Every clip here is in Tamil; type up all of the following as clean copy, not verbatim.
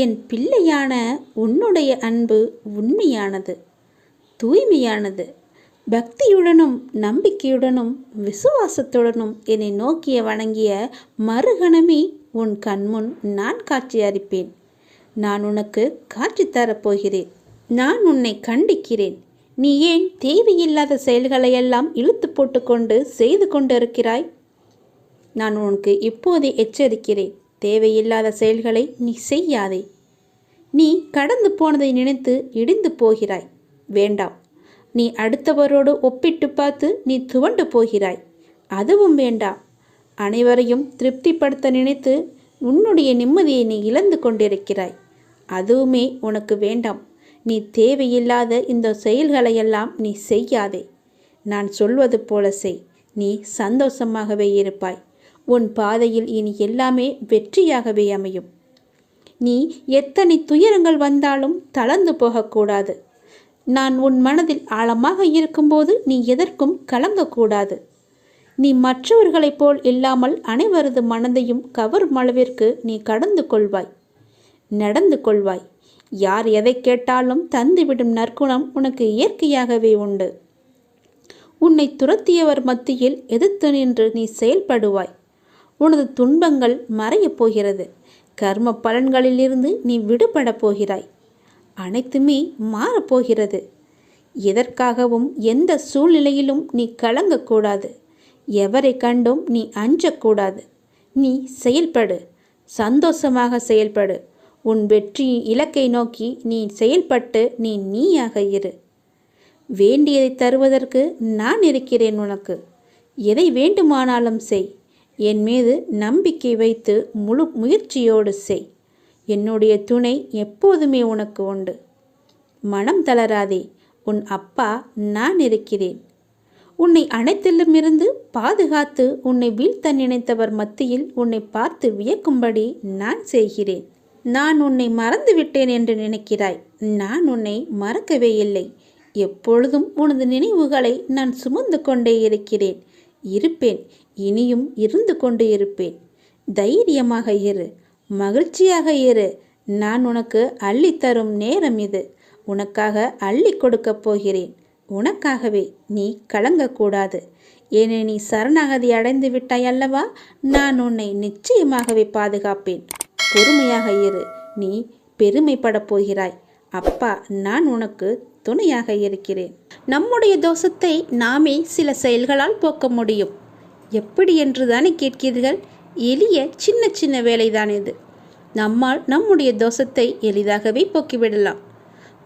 என் பிள்ளையான உன்னுடைய அன்பு உண்மையானது, தூய்மையானது. பக்தியுடனும் நம்பிக்கையுடனும் விசுவாசத்துடனும் என்னை நோக்கிய வணங்கிய மறுகணமே உன் கண்முன் நான் காட்சி அளிப்பேன். நான் உனக்கு காட்சி தரப்போகிறேன். நான் உன்னை கண்டிக்கிறேன். நீ ஏன் தேவையில்லாத செயல்களையெல்லாம் இழுத்து போட்டுக்கொண்டு செய்து கொண்டிருக்கிறாய்? நான் உனக்கு இப்போதே எச்சரிக்கிறேன். தேவையில்லாத செயல்களை நீ செய்யாதே. நீ கடந்து போனதை நினைத்து இடிந்து போகிறாய். வேண்டாம். நீ அடுத்தவரோடு ஒப்பிட்டு பார்த்து நீ துவண்டு போகிறாய். அதுவும் வேண்டாம். அனைவரையும் திருப்திப்படுத்த நினைத்து உன்னுடைய நிம்மதியை நீ இழந்து கொண்டிருக்கிறாய். அதுவுமே உனக்கு வேண்டாம். நீ தேவையில்லாத இந்த செயல்களையெல்லாம் நீ செய்யாதே. நான் சொல்வது போல செய். நீ சந்தோஷமாகவே இருப்பாய். உன் பாதையில் இனி எல்லாமே வெற்றியாகவே அமையும். நீ எத்தனை துயரங்கள் வந்தாலும் தளர்ந்து போகக்கூடாது. நான் உன் மனதில் ஆழமாக இருக்கும்போது நீ எதற்கும் கலங்கக்கூடாது. நீ மற்றவர்களைப் போல் இல்லாமல் அனைவரது மனதையும் கவரும் அளவிற்கு நீ கடந்து கொள்வாய், நடந்து கொள்வாய். யார் எதை கேட்டாலும் தந்துவிடும் நற்குணம் உனக்கு இயற்கையாகவே உண்டு. உன்னை துரத்தியவர் மத்தியில் எதிர்த்து நின்று நீ செயல்படுவாய். உனது துன்பங்கள் மறையப் போகிறது. கர்ம பலன்களிலிருந்து நீ விடுபட போகிறாய். அனைத்துமே மாறப்போகிறது. எதற்காகவும் எந்த சூழ்நிலையிலும் நீ கலங்கக்கூடாது. எவரை கண்டும் நீ அஞ்சக்கூடாது. நீ செயல்படு, சந்தோஷமாக செயல்படு. உன் வெற்றி இலக்கை நோக்கி நீ செயல்பட்டு நீயாக இரு. வேண்டியதை தருவதற்கு நான் இருக்கிறேன் உனக்கு. எதை வேண்டுமானாலும் செய். என் மீது நம்பிக்கை வைத்து முழு முயற்சியோடு செய். என்னுடைய துணை எப்போதுமே உனக்கு உண்டு. மனம் தளராதே. உன் அப்பா நான் இருக்கிறேன். உன்னை அனைத்திலுமிருந்து பாதுகாத்து உன்னை வீழ்த்த நினைத்தவர் மத்தியில் உன்னை பார்த்து வியக்கும்படி நான் செய்கிறேன். நான் உன்னை மறந்து விட்டேன் என்று நினைக்கிறாய். நான் உன்னை மறக்கவே இல்லை. எப்பொழுதும் உனது நினைவுகளை நான் சுமந்து கொண்டே இருக்கிறேன், இருப்பேன், இனியும் இருந்து கொண்டு இருப்பேன். தைரியமாக இரு, மகிழ்ச்சியாக இரு. நான் உனக்கு அள்ளித்தரும் நேரம் இது. உனக்காக அள்ளி கொடுக்கப் போகிறேன். உனக்காகவே. நீ கலங்கக்கூடாது. ஏனே நீ சரணாகதி அடைந்து விட்டாய் அல்லவா? நான் உன்னை நிச்சயமாகவே பாதுகாப்பேன். பொறுமையாக இரு. நீ பெருமைப்படப் போகிறாய். அப்பா நான் உனக்கு துணையாக இருக்கிறேன். நம்முடைய தோஷத்தை நாமே சில செயல்களால் போக்க முடியும். எப்படி என்று தானே கேட்கிறீர்கள்? எளிய சின்ன சின்ன வேலைதான் இது. நம்மால் நம்முடைய தோஷத்தை எளிதாகவே போக்கிவிடலாம்.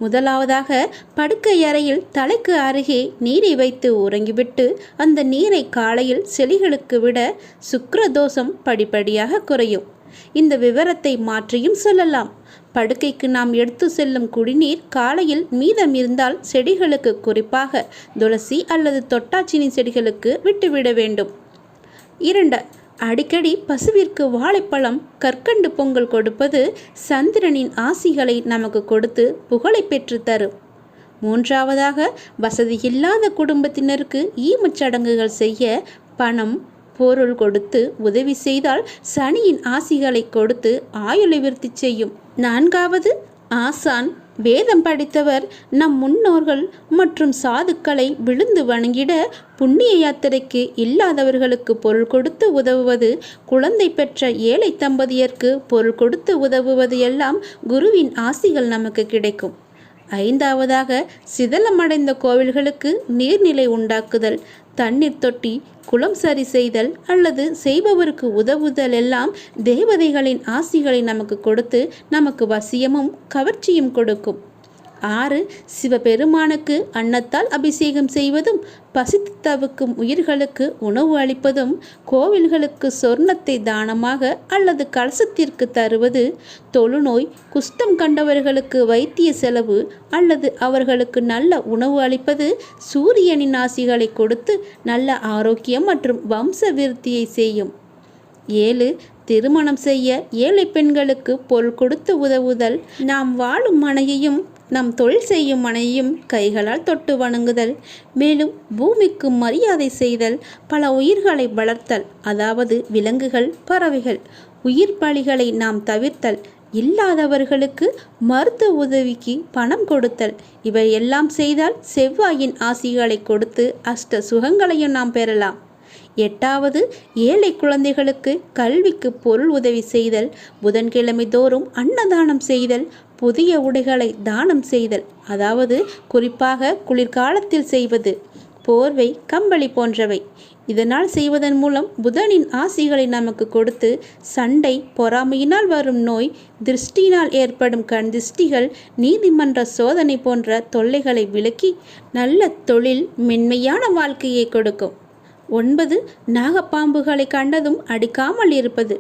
முதலாவதாக, படுக்கை அறையில் தலைக்கு அருகே நீரை வைத்து உறங்கிவிட்டு அந்த நீரை காலையில் செடிகளுக்கு விட சுக்கிர தோஷம் படிப்படியாக குறையும். இந்த விவரத்தை மாற்றியும் சொல்லலாம். படுக்கைக்கு நாம் எடுத்து செல்லும் குடிநீர் காலையில் மீதம் இருந்தால் செடிகளுக்கு, குறிப்பாக துளசி அல்லது தொட்டாச்சினி செடிகளுக்கு விட்டுவிட வேண்டும். 2. அடிக்கடி பசுவிற்கு வாழைப்பழம், கற்கண்டு பொங்கல் கொடுப்பது சந்திரனின் ஆசிகளை நமக்கு கொடுத்து புகழை பெற்று தரும். 3. வசதியில்லாத குடும்பத்தினருக்கு ஈமச்சடங்குகள் செய்ய பணம், பொருள் கொடுத்து உதவி செய்தால் சனியின் ஆசிகளை கொடுத்து ஆயுளை விருத்தி செய்யும். 4. ஆசான், வேதம் படித்தவர், நம் முன்னோர்கள் மற்றும் சாதுக்களை விழுந்து வணங்கிட புண்ணிய யாத்திரைக்கு இல்லாதவர்களுக்கு பொருள் கொடுத்து உதவுவது, குழந்தை பெற்ற ஏழை தம்பதியருக்கு பொருள் கொடுத்து உதவுவது எல்லாம் குருவின் ஆசிகள் நமக்கு கிடைக்கும். 5. சிதலமடைந்த கோவில்களுக்கு நீர்நிலை உண்டாக்குதல், தண்ணீர் தொட்டி, குளம் சரி செய்தல் அல்லது செய்பவருக்கு உதவுதல் எல்லாம் தேவதைகளின் ஆசிகளை நமக்கு கொடுத்து நமக்கு வசியமும் கவர்ச்சியும் கொடுக்கும். 6. சிவபெருமானுக்கு அன்னத்தால் அபிஷேகம் செய்வதும், பசித்து தவிக்கும் உயிர்களுக்கு உணவு அளிப்பதும், கோவில்களுக்கு சொர்ணத்தை தானமாக அல்லது கலசத்திற்கு தருவது, தொழுநோய், குஷ்டம் கண்டவர்களுக்கு வைத்திய செலவு அல்லது அவர்களுக்கு நல்ல உணவு அளிப்பது சூரியனின் ஆசிகளை கொடுத்து நல்ல ஆரோக்கியம் மற்றும் வம்ச விருத்தியை செய்யும். 7. திருமணம் செய்ய ஏழை பெண்களுக்கு பொருள் கொடுத்து உதவுதல், நாம் வாழும் மனையையும் நம் தொழில் செய்யும் மனையையும் கைகளால் தொட்டு வணங்குதல், மேலும் பூமிக்கு மரியாதை செய்தல், பல உயிர்களை வளர்த்தல், அதாவது விலங்குகள், பறவைகள், உயிர் பலிகளை நாம் தவிர்த்தல், இல்லாதவர்களுக்கு மருத்துவ உதவிக்கு பணம் கொடுத்தல், இவை எல்லாம் செய்தால் செவ்வாயின் ஆசிகளை கொடுத்து அஷ்ட சுகங்களையும் நாம் பெறலாம். 8வது, ஏழை குழந்தைகளுக்கு கல்விக்கு பொருள் உதவி செய்தல், புதன்கிழமை தோறும் அன்னதானம் செய்தல், புதிய உடைகளை தானம் செய்தல், அதாவது குறிப்பாக குளிர்காலத்தில் செய்வது, போர்வை கம்பளி போன்றவை. இதனால் செய்வதன் மூலம் புதனின் ஆசிகளை நமக்கு கொடுத்து சண்டை, பொறாமையினால் வரும் நோய், திருஷ்டியினால் ஏற்படும் கண் திருஷ்டிகள், நீதிமன்ற சோதனை போன்ற தொல்லைகளை விலக்கி நல்ல தொழில், மென்மையான வாழ்க்கையை கொடுக்கும். 9, நாகப்பாம்புகளை கண்டதும் அடிக்காமல் இருப்பது,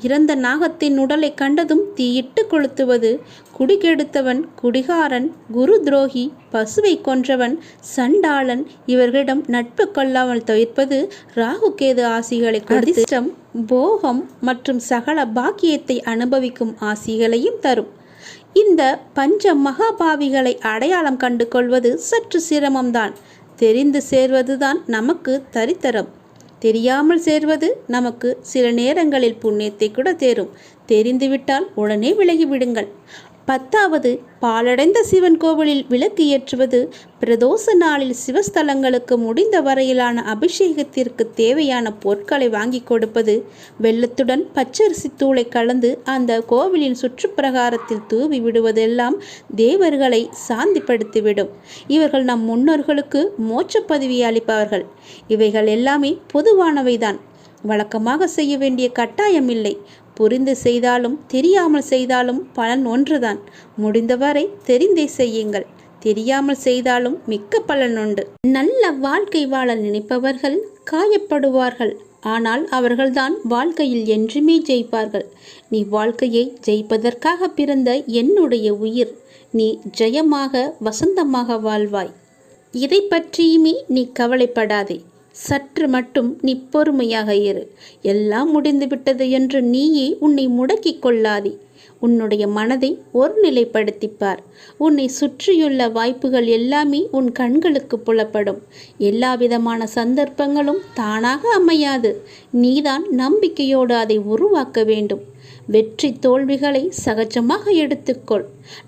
இறந்த நாகத்தின் உடலை கண்டதும் தீயிட்டு கொளுத்துவது, குடிகெடுத்தவன், குடிகாரன், குரு துரோகி, பசுவை கொன்றவன், சண்டாளன் இவர்களிடம் நட்பு கொள்ளாமல் தவிர்ப்பது ராகு கேது ஆசிகளை அதிர்ஷ்டம், போகம் மற்றும் சகல பாக்கியத்தை அனுபவிக்கும் ஆசிகளையும் தரும். இந்த பஞ்ச மகாபாவிகளை அடையாளம் கண்டு கொள்வது சற்று சிரமம்தான். தெரிந்து சேர்வதுதான் நமக்கு தரித்திரம். தெரியாமல் சேர்வது நமக்கு சில நேரங்களில் புண்ணியத்தை கூட தேரும். தெரிந்துவிட்டால் உடனே விலகிவிடுங்கள். 10வது, பாலடைந்த சிவன் கோவிலில் விளக்கு ஏற்றுவது, பிரதோஷ நாளில் சிவஸ்தலங்களுக்கு முடிந்த வரையிலான அபிஷேகத்திற்கு தேவையான பொருட்களை வாங்கி கொடுப்பது, வெள்ளத்துடன் பச்சரிசி தூளை கலந்து அந்த கோவிலின் சுற்றுப்பிரகாரத்தில் தூவி விடுவதெல்லாம் தேவர்களை சாந்திப்படுத்திவிடும். இவர்கள் நம் முன்னோர்களுக்கு மோட்ச பதவி அளிப்பவர்கள். இவைகள் எல்லாமே பொதுவானவைதான். வழக்கமாக செய்ய வேண்டிய கட்டாயமில்லை. புரிந்து செய்தாலும் தெரியாமல் செய்தாலும் பலன் ஒன்றுதான். முடிந்தவரை தெரிந்தே செய்யுங்கள். தெரியாமல் செய்தாலும் மிக்க பலன் உண்டு. நல்ல வாழ்க்கை வாழ நினைப்பவர்கள் காயப்படுவார்கள். ஆனால் அவர்கள்தான் வாழ்க்கையில் என்றுமே ஜெயிப்பார்கள். நீ வாழ்க்கையை ஜெயிப்பதற்காக பிறந்த என்னுடைய உயிர். நீ ஜெயமாக வசந்தமாக வாழ்வாய். இதை பற்றியுமே நீ கவலைப்படாதே. சற்று மட்டும் நீ பொறுமையாக இரு. எல்லாம் முடிந்துவிட்டது என்று நீயே உன்னை முடக்கிக் கொள்ளாதே. உன்னுடைய மனதை ஒருநிலைப்படுத்திப்பார். உன்னை சுற்றியுள்ள வாய்ப்புகள் எல்லாமே உன் கண்களுக்கு புலப்படும். எல்லா விதமான சந்தர்ப்பங்களும் தானாக அமையாது. நீதான் நம்பிக்கையோடு அதை உருவாக்க வேண்டும். வெற்றி தோல்விகளை சகஜமாக எடுத்துக்கொள்.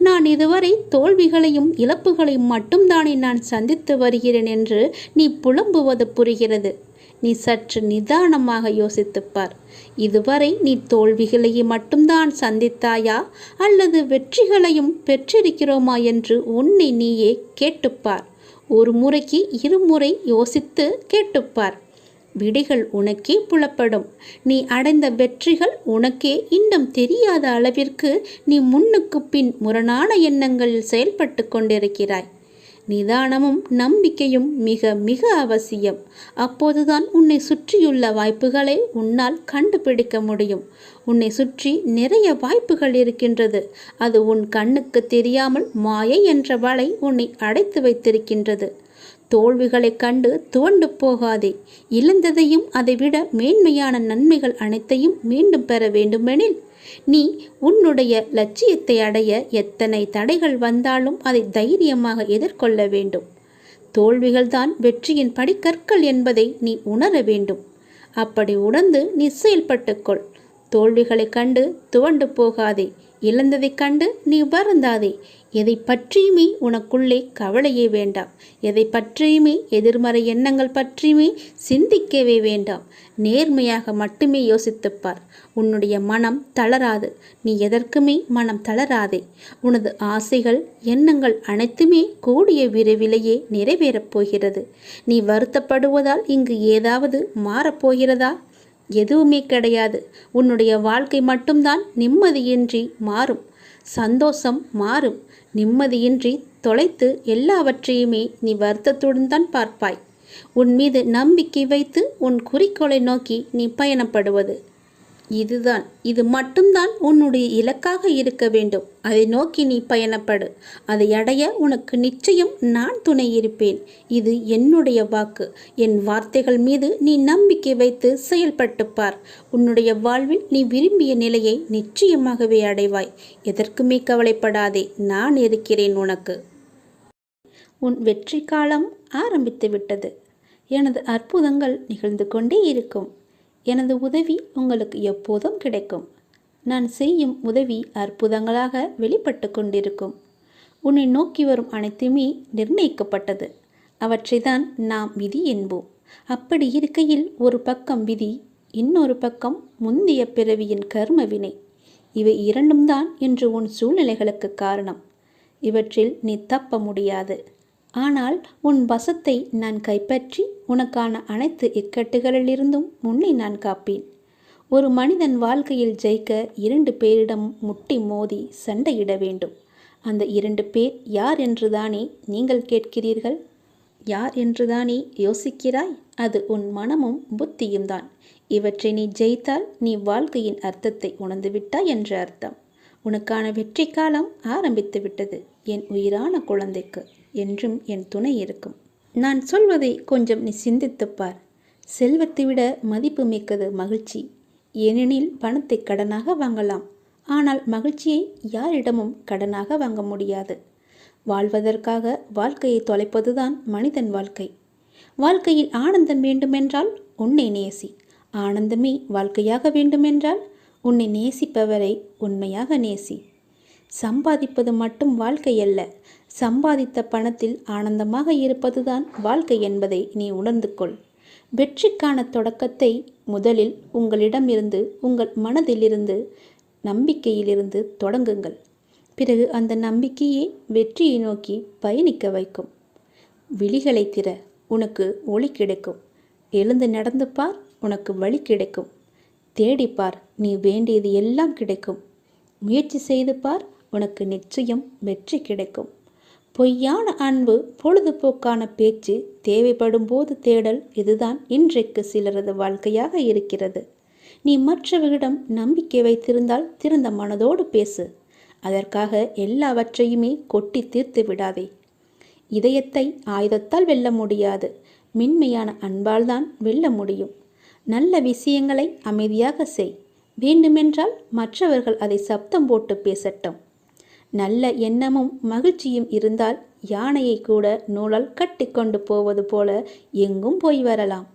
நான் இதுவரை தோல்விகளையும் இழப்புகளையும் மட்டும்தானே நான் சந்தித்து வருகிறேன் என்று நீ புலம்புவது புரிகிறது. நீ சற்று நிதானமாக யோசித்துப்பார். இதுவரை நீ தோல்விகளையே மட்டும்தான் சந்தித்தாயா அல்லது வெற்றிகளையும் பெற்றிருக்கிறோமா என்று உன்னை நீயே கேட்டுப்பார். ஒரு முறைக்கு இருமுறை யோசித்து கேட்டுப்பார். விடைகள் உனக்கே புலப்படும். நீ அடைந்த வெற்றிகள் உனக்கே இன்னும் தெரியாத அளவிற்கு நீ முன்னுக்கு பின் முரணான எண்ணங்களில் செயல்பட்டு கொண்டிருக்கிறாய். நிதானமும் நம்பிக்கையும் மிக மிக அவசியம். அப்போதுதான் உன்னை சுற்றியுள்ள வாய்ப்புகளை உன்னால் கண்டுபிடிக்க முடியும். உன்னை சுற்றி நிறைய வாய்ப்புகள் இருக்கின்றது. அது உன் கண்ணுக்கு தெரியாமல் மாயை என்ற வலை உன்னை அடைத்து வைத்திருக்கின்றது. தோல்விகளை கண்டு துவண்டு போகாதே. இழந்ததையும் அதைவிட மேன்மையான நன்மைகள் அனைத்தையும் மீண்டும் பெற வேண்டுமெனில் நீ உன்னுடைய லட்சியத்தை அடைய எத்தனை தடைகள் வந்தாலும் அதை தைரியமாக எதிர்கொள்ள வேண்டும். தோல்விகள்தான் வெற்றியின் படிக்கற்கள் என்பதை நீ உணர வேண்டும். அப்படி உணர்ந்து நீ செயல்பட்டுக்கொள். தோல்விகளை கண்டு துவண்டு போகாதே. இழந்ததை கண்டு நீ வருந்தாதே. எதை பற்றியுமே உனக்குள்ளே கவலையே வேண்டாம். எதை பற்றியுமே எதிர்மறை எண்ணங்கள் பற்றியுமே சிந்திக்கவே வேண்டாம். நேர்மையாக மட்டுமே யோசித்துப்பார். உன்னுடைய மனம் தளராது. நீ எதற்குமே மனம் தளராதே. உனது ஆசைகள் எண்ணங்கள் அனைத்துமே கூடிய விரைவிலேயே நிறைவேறப் போகிறது. நீ வருத்தப்படுவதால் இங்கு ஏதாவது மாறப்போகிறதா? எதுவுமே கிடையாது. உன்னுடைய வாழ்க்கை மட்டும்தான் நிம்மதியின்றி மாறும். சந்தோஷம் மாறும். நிம்மதியின்றி தொலைத்து எல்லாவற்றையுமே நீ வருத்தத்துடன் தான் பார்ப்பாய். உன் மீது நம்பிக்கை வைத்து உன் குறிக்கோளை நோக்கி நீ பயணப்படுவது இதுதான். இது மட்டும்தான் உன்னுடைய இலக்காக இருக்க வேண்டும். அதை நோக்கி நீ பயணப்படு. அதை அடைய உனக்கு நிச்சயம் நான் துணை இருப்பேன். இது என்னுடைய வாக்கு. என் வார்த்தைகள் மீது நீ நம்பிக்கை வைத்து செயல்பட்டுப்பார். உன்னுடைய வாழ்வில் நீ விரும்பிய நிலையை நிச்சயமாகவே அடைவாய். எதற்குமே கவலைப்படாதே. நான் இருக்கிறேன் உனக்கு. உன் வெற்றி காலம் ஆரம்பித்து விட்டது. எனது அற்புதங்கள் நிகழ்ந்து கொண்டே இருக்கும். எனது உதவி உங்களுக்கு எப்போதும் கிடைக்கும். நான் செய்யும் உதவி அற்புதங்களாக வெளிப்பட்டு கொண்டிருக்கும். உன்னை நோக்கி வரும் அனைத்துமே நிர்ணயிக்கப்பட்டது. அவற்றைதான் நாம் விதி என்போம். அப்படி இருக்கையில் ஒரு பக்கம் விதி, இன்னொரு பக்கம் முந்தைய பிறவியின் கர்ம வினை. இவை இரண்டும் தான் இன்று உன் சூழ்நிலைகளுக்கு காரணம். இவற்றில் நீ தப்ப முடியாது. ஆனால் உன் வசத்தை நான் கைப்பற்றி உனக்கான அனைத்து இக்கட்டுகளிலிருந்தும் உன்னை நான் காப்பேன். ஒரு மனிதன் வாழ்க்கையில் ஜெயிக்க 2 பேரிடம் முட்டி மோதி சண்டையிட வேண்டும். அந்த 2 பேர் யார் என்றுதானே நீங்கள் கேட்கிறீர்கள்? யார் என்றுதானே யோசிக்கிறாய்? அது உன் மனமும் புத்தியும் தான். இவற்றை நீ ஜெயித்தால் நீ வாழ்க்கையின் அர்த்தத்தை உணர்ந்துவிட்டாய் என்ற அர்த்தம். உனக்கான வெற்றி காலம் ஆரம்பித்து விட்டது. என் உயிரான குழந்தைக்கு என்றும் என் துணை இருக்கும். நான் சொல்வதை கொஞ்சம் நீ சிந்தித்துப்பார். செல்வத்தை விட மதிப்பு மிக்கது மகிழ்ச்சி. ஏனெனில் பணத்தை கடனாக வாங்கலாம். ஆனால் மகிழ்ச்சியை யாரிடமும் கடனாக வாங்க முடியாது. வாழ்வதற்காக வாழ்க்கையை தொலைப்பதுதான் மனிதன் வாழ்க்கை. வாழ்க்கையில் ஆனந்தம் வேண்டுமென்றால் உன்னை நேசி. ஆனந்தமே வாழ்க்கையாக வேண்டுமென்றால் உன்னை நேசிப்பவரை உண்மையாக நேசி. சம்பாதிப்பது மட்டும் வாழ்க்கை அல்ல. சம்பாதித்த பணத்தில் ஆனந்தமாக இருப்பதுதான் வாழ்க்கை என்பதை நீ உணர்ந்து கொள். வெற்றிக்கான தொடக்கத்தை முதலில் உங்களிடமிருந்து, உங்கள் மனதிலிருந்து, நம்பிக்கையிலிருந்து தொடங்குங்கள். பிறகு அந்த நம்பிக்கையே வெற்றியை நோக்கி பயணிக்க வைக்கும். விழிகளை திற, உனக்கு ஒளி கிடைக்கும். எழுந்து நடந்து பார், உனக்கு வழி கிடைக்கும். தேடிப்பார், நீ வேண்டியது எல்லாம் கிடைக்கும். முயற்சி செய்து பார், உனக்கு நிச்சயம் வெற்றி கிடைக்கும். பொய்யான அன்பு, பொழுதுபோக்கான பேச்சு, தேவைப்படும் போது தேடல், இதுதான் இன்றைக்கு சிலரது வாழ்க்கையாக இருக்கிறது. நீ மற்றவர்களிடம் நம்பிக்கை வைத்திருந்தால் திறந்த மனதோடு பேசு. அதற்காக எல்லாவற்றையுமே கொட்டி தீர்த்து விடாதே. இதயத்தை ஆயுதத்தால் வெல்ல முடியாது. மென்மையான அன்பால் தான் வெல்ல முடியும். நல்ல விஷயங்களை அமைதியாக செய். வேண்டுமென்றால் மற்றவர்கள் அதை சப்தம் போட்டு பேசட்டும். நல்ல எண்ணமும் மகிழ்ச்சியும் இருந்தால் யானையை கூட நூலால் கட்டி கொண்டு போவது போல எங்கும் போய் வரலாம்.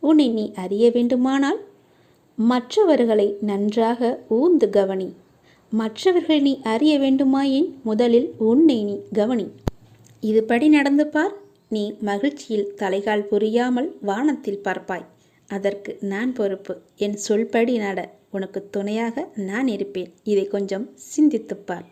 உன்னை நீ அறிய வேண்டுமானால் மற்றவர்களை நன்றாக ஊர்ந்து கவனி. மற்றவர்களை நீ அறிய வேண்டுமாயின் முதலில் உன்னை நீ கவனி. இதுபடி நடந்து பார். நீ மகிழ்ச்சியில் தலைகால் புரியாமல் வானத்தில் பார்ப்பாய். அதற்கு நான் பொறுப்பு. என் சொல்படி நட. உனக்கு துணையாக நான் இருப்பேன். இதை கொஞ்சம் சிந்தித்துப்பார்.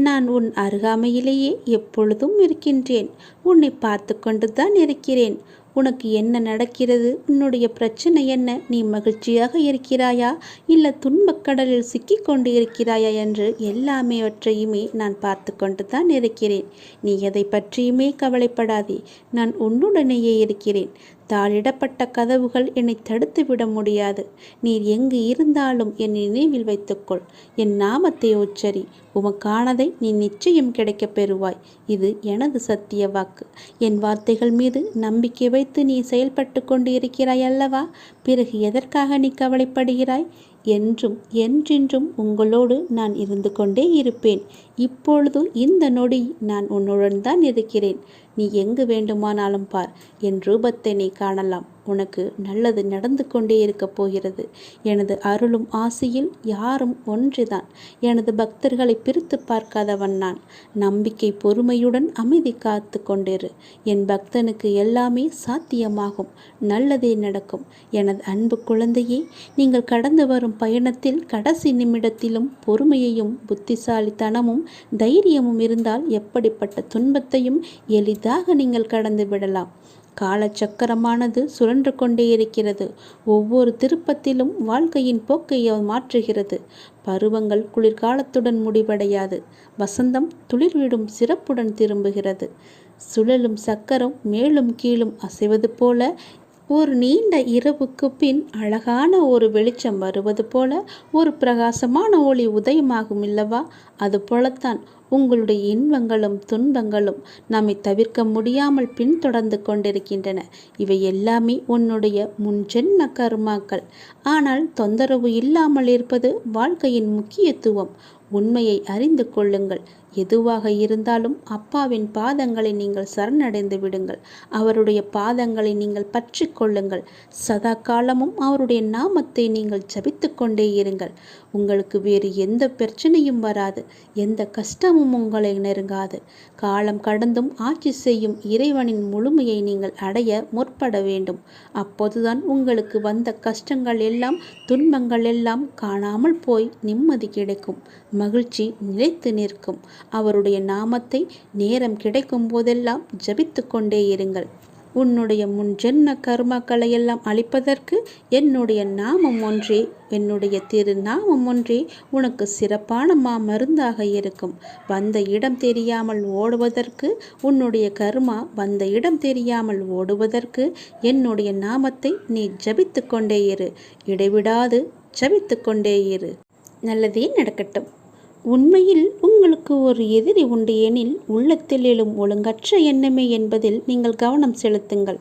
நான் உன் அருகாமையிலேயே எப்பொழுதும் இருக்கின்றேன். உன்னை பார்த்து கொண்டு தான் இருக்கிறேன். உனக்கு என்ன நடக்கிறது? உன்னுடைய பிரச்சனை என்ன? நீ மகிழ்ச்சியாக இருக்கிறாயா இல்லை துன்பக்கடலில் சிக்கிக்கொண்டு இருக்கிறாயா என்று எல்லாமேவற்றையுமே நான் பார்த்து கொண்டு தான் இருக்கிறேன். நீ எதை பற்றியுமே கவலைப்படாதே. நான் உன்னுடனேயே இருக்கிறேன். தாளிடப்பட்ட கதவுகள் என்னை தடுத்து விட முடியாது. நீர் எங்கு இருந்தாலும் என் நினைவில் வைத்துக்கொள். என் நாமத்தை உச்சரி. உமக்கானதை நீ நிச்சயம் கிடைக்கப் பெறுவாய். இது எனது சத்திய வாக்கு. என் வார்த்தைகள் மீது நம்பிக்கை வைத்து நீ செயல்பட்டு கொண்டு இருக்கிறாய் அல்லவா? பிறகு எதற்காக நீ கவலைப்படுகிறாய்? என்றும் என்றென்றும் உங்களோடு நான் இருந்து கொண்டே இருப்பேன். இப்பொழுது இந்த நொடி நான் உன்னுடன் தான் இருக்கிறேன். நீ எங்கு வேண்டுமானாலும் பார். என் ரூபத்தை நீ காணலாம். உனக்கு நல்லது நடந்து கொண்டே இருக்கப் போகிறது. எனது அருளும் ஆசையில் யாரும் ஒன்றுதான். எனது பக்தர்களை பிரித்து பார்க்காதவன் நான். நம்பிக்கை பொறுமையுடன் அமைதி காத்து கொண்டிரு. என் பக்தனுக்கு எல்லாமே சாத்தியமாகும். நல்லதே நடக்கும். எனது அன்பு குழந்தையே, நீங்கள் கடந்து வரும் பயணத்தில் கடைசி நிமிடத்திலும் பொறுமையையும் புத்திசாலித்தனமும் தைரியமும் இருந்தால் எப்படிப்பட்ட துன்பத்தையும் எளிதாக நீங்கள் கடந்து விடலாம். காலச்சக்கரமானது சுழன்று கொண்டே இருக்கிறது. ஒவ்வொரு திருப்பத்திலும் வாழ்க்கையின் போக்கை மாற்றுகிறது. பருவங்கள் குளிர்காலத்துடன் முடிவடையாது. வசந்தம் துளிர்விடும் சிறப்புடன் திரும்புகிறது. சுழலும் சக்கரம் மேலும் கீழும் அசைவது போல ஒரு நீண்ட இரவுக்கு பின் அழகான ஒரு வெளிச்சம் வருவது போல ஒரு பிரகாசமான ஒளி உதயமாகும் இல்லவா? அது போலத்தான் உங்களுடைய இன்பங்களும் துன்பங்களும் நம்மை தவிர்க்க முடியாமல் பின்தொடர்ந்து கொண்டிருக்கின்றன. இவை எல்லாமே உன்னுடைய முன்ஜென்ம கர்மாக்கள். ஆனால் தொந்தரவு இல்லாமல் இருப்பது வாழ்க்கையின் முக்கியத்துவம். உண்மையை அறிந்து கொள்ளுங்கள். எதுவாக இருந்தாலும் அப்பாவின் பாதங்களை நீங்கள் சரணடைந்து விடுங்கள். அவருடைய பாதங்களை நீங்கள் பற்றி கொள்ளுங்கள். சதா காலமும் அவருடைய நாமத்தை நீங்கள் ஜபித்து கொண்டே இருங்கள். உங்களுக்கு வேறு எந்த பிரச்சனையும் வராது, எந்த கஷ்டமும் உங்களை நெருங்காது. காலம் கடந்தும் ஆட்சி செய்யும் இறைவனின் முழுமையை நீங்கள் அடைய முற்பட வேண்டும். அப்போதுதான் உங்களுக்கு வந்த கஷ்டங்கள் எல்லாம், துன்பங்கள் எல்லாம் காணாமல் போய் நிம்மதி கிடைக்கும், மகிழ்ச்சி நிலைத்து நிற்கும். அவருடைய நாமத்தை நேரம் கிடைக்கும் போதெல்லாம் ஜபித்து கொண்டே இருங்கள். உன்னுடைய முன் ஜென்ம கர்மாக்களை எல்லாம் அழிப்பதற்கு என்னுடைய நாமம் ஒன்றே, என்னுடைய திரு நாமம் ஒன்றே உனக்கு சிறப்பான மருந்தாக இருக்கும். வந்த இடம் தெரியாமல் ஓடுவதற்கு, உன்னுடைய கர்மா வந்த இடம் தெரியாமல் ஓடுவதற்கு என்னுடைய நாமத்தை நீ ஜபித்து கொண்டே இரு. இடைவிடாது ஜபித்து கொண்டே இரு. நல்லதே நடக்கட்டும். உண்மையில் உங்களுக்கு ஒரு எதிரி உண்டு எனில் உள்ளத்தில் எழும் ஒழுங்கற்ற எண்ணமே என்பதில் நீங்கள் கவனம் செலுத்துங்கள்.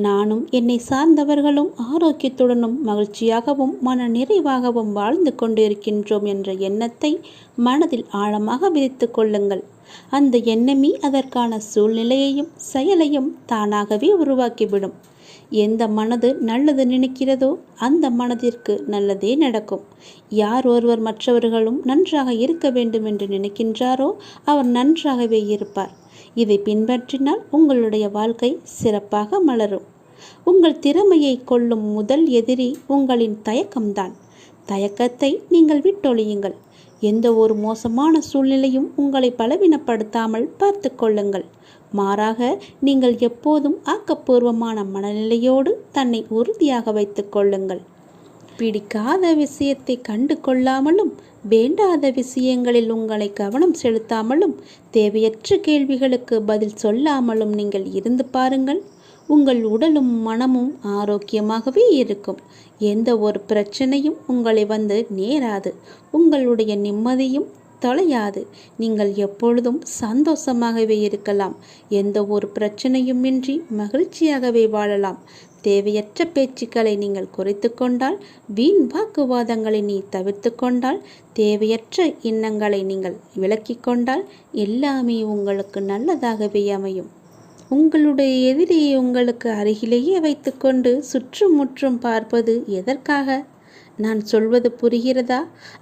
நானும் என்னை சார்ந்தவர்களும் ஆரோக்கியத்துடனும் மகிழ்ச்சியாகவும் மன நிறைவாகவும் வாழ்ந்து கொண்டிருக்கின்றோம் என்ற எண்ணத்தை மனதில் ஆழமாக விதித்து கொள்ளுங்கள். அந்த எண்ணமே அதற்கான சூழ்நிலையையும் செயலையும் தானாகவே உருவாக்கிவிடும். எந்த மனது நல்லது நினைக்கிறதோ அந்த மனதிற்கு நல்லதே நடக்கும். யார் ஒருவர் மற்றவர்களும் நன்றாக இருக்க வேண்டும் என்று நினைக்கின்றாரோ அவர் நன்றாகவே இருப்பார். இதை பின்பற்றினால் உங்களுடைய வாழ்க்கை சிறப்பாக மலரும். உங்கள் திறமையை கொல்லும் முதல் எதிரி உங்களின் தயக்கம்தான். தயக்கத்தை நீங்கள் விட்டொழியுங்கள். எந்த ஒரு மோசமான சூழ்நிலையும் உங்களை பலவீனப்படுத்தாமல் பார்த்து கொள்ளுங்கள். மாறாக நீங்கள் எப்போதும் ஆக்கப்பூர்வமான மனநிலையோடு தன்னை உறுதியாக வைத்து கொள்ளுங்கள். பிடிக்காத விஷயத்தை கண்டு கொள்ளாமலும், வேண்டாத விஷயங்களில் உங்களை கவனம் செலுத்தாமலும், தேவையற்ற கேள்விகளுக்கு பதில் சொல்லாமலும் நீங்கள் இருந்து பாருங்கள். உங்கள் உடலும் மனமும் ஆரோக்கியமாகவே இருக்கும். எந்த ஒரு பிரச்சனையும் உங்களை வந்து நேராது. உங்களுடைய நிம்மதியும் தொலையாது. நீங்கள் எப்பொழுதும் சந்தோஷமாகவே இருக்கலாம். எந்த ஒரு பிரச்சனையுமின்றி மகிழ்ச்சியாகவே வாழலாம். தேவையற்ற பேச்சுக்களை நீங்கள் குறைத்து கொண்டால், வீண் வாக்குவாதங்களை நீ தவிர்த்து கொண்டால், தேவையற்ற எண்ணங்களை நீங்கள் விலக்கி கொண்டால் எல்லாமே உங்களுக்கு நல்லதாகவே அமையும். உங்களுடைய எதிரியை உங்களுக்கு அருகிலேயே வைத்துக்கொண்டு சுற்றுமுற்றும் பார்ப்பது எதற்காக? நான் சொல்வது புரிகிறதா?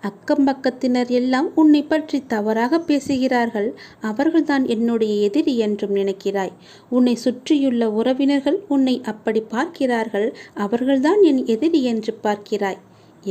அக்கம் பக்கத்தினர் எல்லாம் உன்னை பற்றி தவறாக பேசுகிறார்கள். அவர்கள்தான் என்னுடைய எதிரி என்றும் நினைக்கிறாய். உன்னை சுற்றியுள்ள உறவினர்கள் உன்னை அப்படி பார்க்கிறார்கள். அவர்கள்தான் என் எதிரி என்று பார்க்கிறாய்.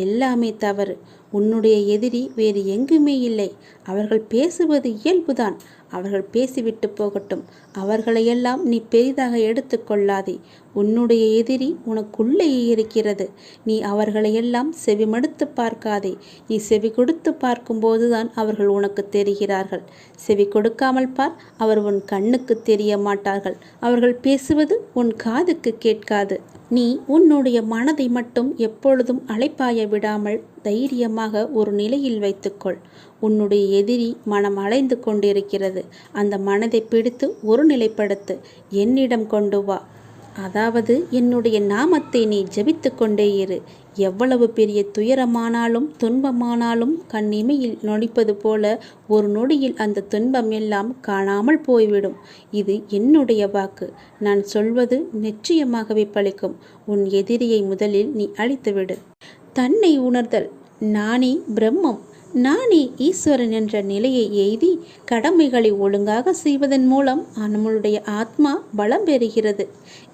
எல்லாமே தவறு. உன்னுடைய எதிரி வேறு எங்குமே இல்லை. அவர்கள் பேசுவது இயல்புதான். அவர்கள் பேசிவிட்டு போகட்டும். அவர்களையெல்லாம் நீ பெரிதாக எடுத்து கொள்ளாதே. உன்னுடைய எதிரி உனக்குள்ளேயே இருக்கிறது. நீ அவர்களையெல்லாம் செவிமடுத்து பார்க்காதே. நீ செவி கொடுத்து பார்க்கும்போதுதான் அவர்கள் உனக்கு தெரிகிறார்கள். செவி கொடுக்காமல் பார், அவர் உன் கண்ணுக்கு தெரிய மாட்டார்கள். அவர்கள் பேசுவது உன் காதுக்கு கேட்காது. நீ உன்னுடைய மனதை மட்டும் எப்பொழுதும் அலைப்பாய விடாமல் தைரியமாக ஒரு நிலையில் வைத்துக்கொள். உன்னுடைய எதிரி மனம் அலைந்து கொண்டிருக்கிறது. அந்த மனதை பிடித்து ஒரு நிலைப்படுத்து. என்னிடம் கொண்டு வா. அதாவது என்னுடைய நாமத்தை நீ ஜபித்து கொண்டே இரு. எவ்வளவு பெரிய துயரமானாலும் துன்பமானாலும் கண்ணிமையில் நொடிப்பது போல ஒரு நொடியில் அந்த துன்பம் எல்லாம் காணாமல் போய்விடும். இது என்னுடைய வாக்கு. நான் சொல்வது நிச்சயமாகவே பலிக்கும். உன் எதிரியை முதலில் நீ அழித்துவிடு. தன்னை உணர்தல். நானே பிரம்மம், நானே ஈஸ்வரன் என்ற நிலையை எய்தி கடமைகளை ஒழுங்காக செய்வதன் மூலம் நம்மளுடைய ஆத்மா பலம் பெறுகிறது.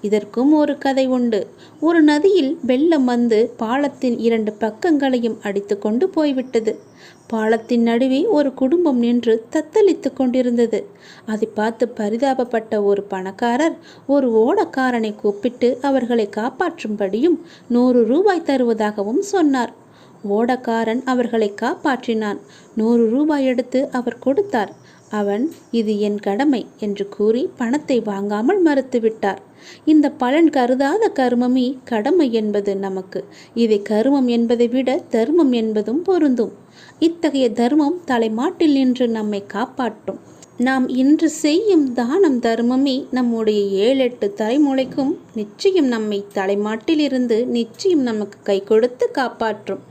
இதற்கும் ஒரு கதை உண்டு. ஒரு நதியில் வெள்ளம் வந்து பாலத்தின் 2 பக்கங்களையும் அடித்து கொண்டு போய்விட்டது. பாலத்தின் நடுவே ஒரு குடும்பம் நின்று தத்தளித்து கொண்டிருந்தது. அதை பார்த்து பரிதாபப்பட்ட ஒரு பணக்காரர் ஒரு ஓடக்காரனை கூப்பிட்டு அவர்களை காப்பாற்றும்படியும் 100 ரூபாய் தருவதாகவும் சொன்னார். ஓடக்காரன் அவர்களை காப்பாற்றினான். 100 ரூபாய் எடுத்து அவர் கொடுத்தார். அவன் இது என் கடமை என்று கூறி பணத்தை வாங்காமல் மறுத்துவிட்டார். இந்த பலன் கருதாத கர்மமே கடமை என்பது நமக்கு. இதை கர்மம் என்பதை விட தர்மம் என்பதும் பொருந்தும். இத்தகைய தர்மம் தலைமாட்டில் நின்று நம்மை காப்பாற்றும். நாம் இன்று செய்யும் தானம் தர்மமே நம்முடைய 7-8 தலைமுறைக்கும் நிச்சயம் நம்மை தலைமாட்டிலிருந்து நிச்சயம் நமக்கு கை கொடுத்து காப்பாற்றும்.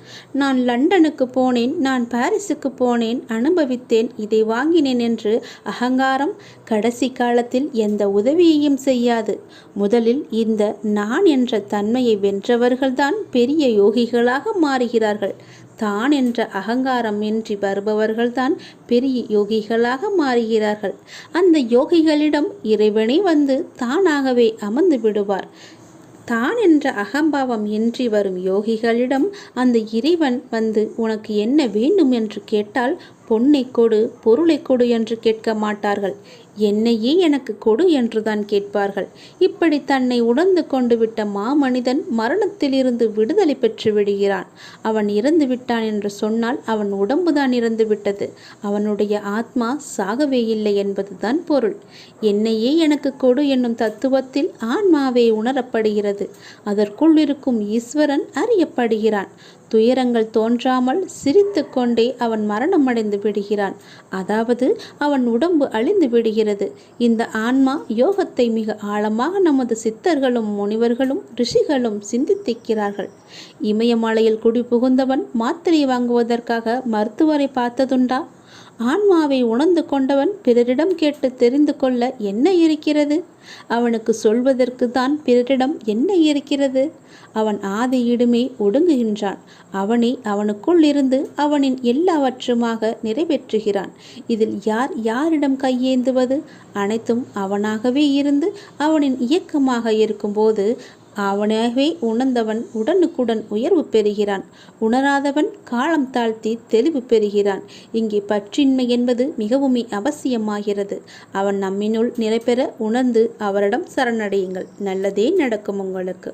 நான் லண்டனுக்கு போனேன், நான் பாரிஸுக்கு போனேன், அனுபவித்தேன், இதை வாங்கினேன் என்று அகங்காரம் கடைசி காலத்தில் எந்த உதவியையும் செய்யாது. முதலில் இந்த நான் என்ற தன்மையை வென்றவர்கள்தான் பெரிய யோகிகளாக மாறுகிறார்கள். தான் என்ற அகங்காரம் இன்றி வருபவர்கள்தான் பெரிய யோகிகளாக மாறுகிறார்கள். அந்த யோகிகளிடம் இறைவனே வந்து தானாகவே அமர்ந்து விடுவார். தான் என்ற அகம்பாவம் இன்றி வரும் யோகிகளிடம் அந்த இறைவன் வந்து உனக்கு என்ன வேண்டும் என்று கேட்டால் பொன்னை கொடு, பொருளை கொடு என்று கேட்க மாட்டார்கள். என்னையே எனக்கு கொடு என்றுதான் கேட்பார்கள். இப்படி தன்னை உணர்ந்து கொண்டு விட்ட மாமனிதன் மரணத்திலிருந்து விடுதலை பெற்று விடுகிறான். அவன் இறந்து விட்டான் என்று சொன்னால் அவன் உடம்புதான் இறந்து விட்டது, அவனுடைய ஆத்மா சாகவே இல்லை என்பதுதான் பொருள். என்னையே எனக்கு கொடு என்னும் தத்துவத்தில் ஆன்மாவே உணரப்படுகிறது. அதற்குள் இருக்கும் ஈஸ்வரன் அறியப்படுகிறான். துயரங்கள் தோன்றாமல் சிரித்து கொண்டே அவன் மரணமடைந்து விடுகிறான். அதாவது அவன் உடம்பு அழிந்து விடுகிறது. இந்த ஆன்மா யோகத்தை மிக ஆழமாக நமது சித்தர்களும் முனிவர்களும் ரிஷிகளும் சிந்தித்திருக்கிறார்கள். இமயமலையில் குடி புகுந்தவன் மாத்திரை வாங்குவதற்காக மருத்துவரை பார்த்ததுண்டா? ஆன்மாவை உணர்ந்து கொண்டவன் பிறரிடம் கேட்டு தெரிந்து கொள்ள என்ன இருக்கிறது? அவனுக்கு சொல்வதற்கு தான் பிறரிடம் என்ன இருக்கிறது? அவன் ஆதியிடுமே ஒடுங்குகின்றான். அவனே அவனுக்குள் இருந்து அவனின் எல்லாவற்றுமாக நிறைவேற்றுகிறான். இதில் யார் யாரிடம் கையேந்துவது? அனைத்தும் அவனாகவே இருந்து அவனின் இயக்கமாக இருக்கும்போது அவனாகவே உணர்ந்தவன் உடனுக்குடன் உயர்வு பெறுகிறான். உணராதவன் காலம் தாழ்த்தி தெளிவு பெறுகிறான். இங்கே பற்றின்மை என்பது மிகவும் அவசியமாகிறது. அவன் நம்மினுள் நிறைபெற உணர்ந்து அவரிடம் சரணடையுங்கள். நல்லதே நடக்கும் உங்களுக்கு.